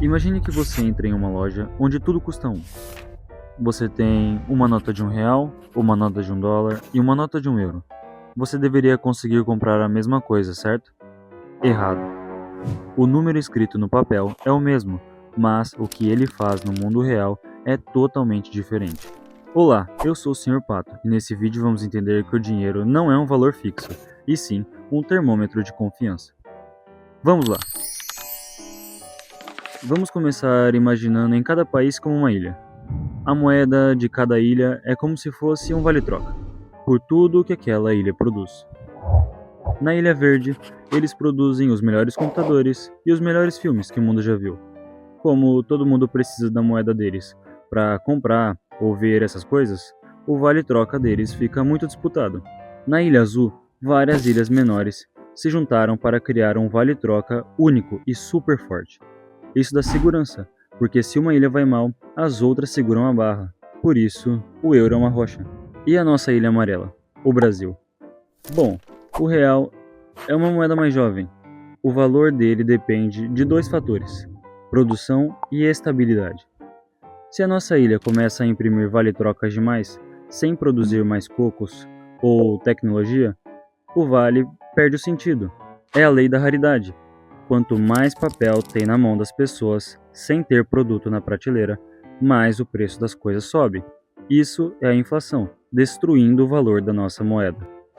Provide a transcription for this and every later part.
Imagine que você entra em uma loja onde tudo custa um. Você tem uma nota de R$ 1, uma nota de US$ 1 e uma nota de €1. Você deveria conseguir comprar a mesma coisa, certo? Errado. O número escrito no papel é o mesmo, mas o que ele faz no mundo real é totalmente diferente. Olá, eu sou o Sr. Pato e nesse vídeo vamos entender que o dinheiro não é um valor fixo, e sim um termômetro de confiança. Vamos lá! Vamos começar imaginando em cada país como uma ilha. A moeda de cada ilha é como se fosse um vale-troca, por tudo que aquela ilha produz. Na Ilha Verde, eles produzem os melhores computadores e os melhores filmes que o mundo já viu. Como todo mundo precisa da moeda deles para comprar ou ver essas coisas, o vale-troca deles fica muito disputado. Na Ilha Azul, várias ilhas menores se juntaram para criar um vale-troca único e super forte. Isso dá segurança, porque se uma ilha vai mal, as outras seguram a barra. Por isso, o euro é uma rocha. E a nossa ilha amarela, o Brasil? Bom, o real é uma moeda mais jovem. O valor dele depende de dois fatores: produção e estabilidade. Se a nossa ilha começa a imprimir vale-trocas demais, sem produzir mais cocos ou tecnologia, o vale perde o sentido. É a lei da raridade. Quanto mais papel tem na mão das pessoas sem ter produto na prateleira, mais o preço das coisas sobe. Isso é a inflação, destruindo o valor da nossa moeda.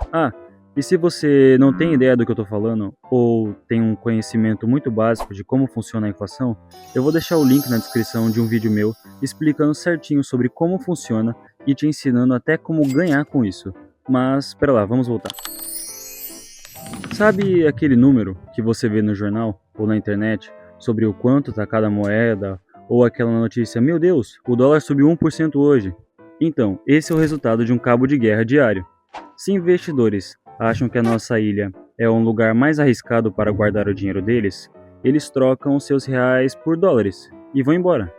Ah, e se você não tem ideia do que eu estou falando, ou tem um conhecimento muito básico de como funciona a inflação, eu vou deixar o link na descrição de um vídeo meu explicando certinho sobre como funciona e te ensinando até como ganhar com isso. Mas, espera lá, vamos voltar. Sabe aquele número que você vê no jornal ou na internet sobre o quanto está cada moeda, ou aquela notícia: meu Deus, o dólar subiu 1% hoje? Então, esse é o resultado de um cabo de guerra diário. Se investidores acham que a nossa ilha é um lugar mais arriscado para guardar o dinheiro deles, eles trocam seus reais por dólares e vão embora.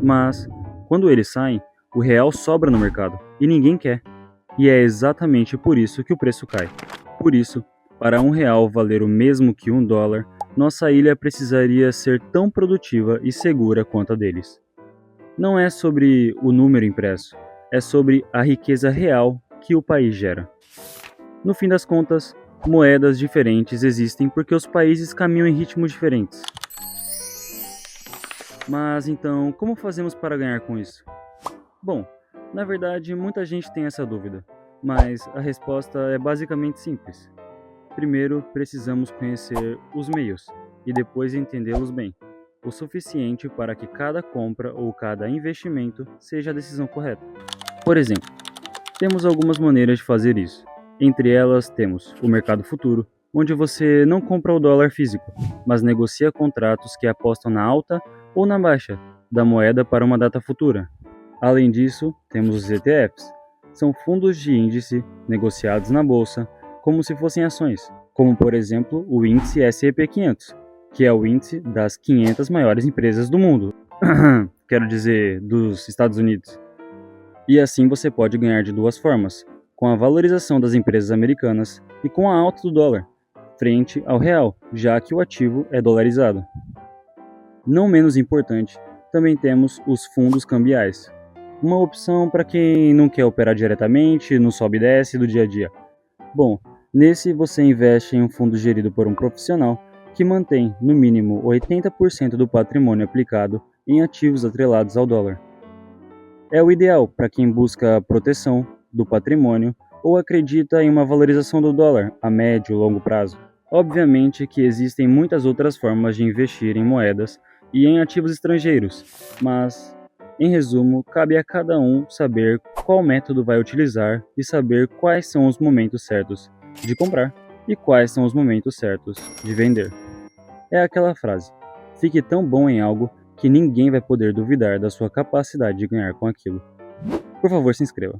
Mas, quando eles saem, o real sobra no mercado e ninguém quer. E é exatamente por isso que o preço cai. Por isso, para R$ 1 valer o mesmo que $1, nossa ilha precisaria ser tão produtiva e segura quanto a deles. Não é sobre o número impresso, é sobre a riqueza real que o país gera. No fim das contas, moedas diferentes existem porque os países caminham em ritmos diferentes. Mas então, como fazemos para ganhar com isso? Bom, na verdade, muita gente tem essa dúvida, mas a resposta é basicamente simples. Primeiro, precisamos conhecer os meios e depois entendê-los bem, o suficiente para que cada compra ou cada investimento seja a decisão correta. Por exemplo, temos algumas maneiras de fazer isso. Entre elas, temos o mercado futuro, onde você não compra o dólar físico, mas negocia contratos que apostam na alta ou na baixa da moeda para uma data futura. Além disso, temos os ETFs. São fundos de índice negociados na bolsa como se fossem ações, como por exemplo o índice S&P 500, que é o índice das 500 maiores empresas do mundo. Quero dizer, dos Estados Unidos. E assim você pode ganhar de duas formas: com a valorização das empresas americanas e com a alta do dólar, frente ao real, já que o ativo é dolarizado. Não menos importante, também temos os fundos cambiais. Uma opção para quem não quer operar diretamente, no sobe e desce do dia a dia. Bom, nesse você investe em um fundo gerido por um profissional que mantém, no mínimo, 80% do patrimônio aplicado em ativos atrelados ao dólar. É o ideal para quem busca proteção do patrimônio ou acredita em uma valorização do dólar a médio e longo prazo. Obviamente que existem muitas outras formas de investir em moedas e em ativos estrangeiros, mas, em resumo, cabe a cada um saber qual método vai utilizar e saber quais são os momentos certos de comprar e quais são os momentos certos de vender. É aquela frase: fique tão bom em algo que ninguém vai poder duvidar da sua capacidade de ganhar com aquilo. Por favor, se inscreva.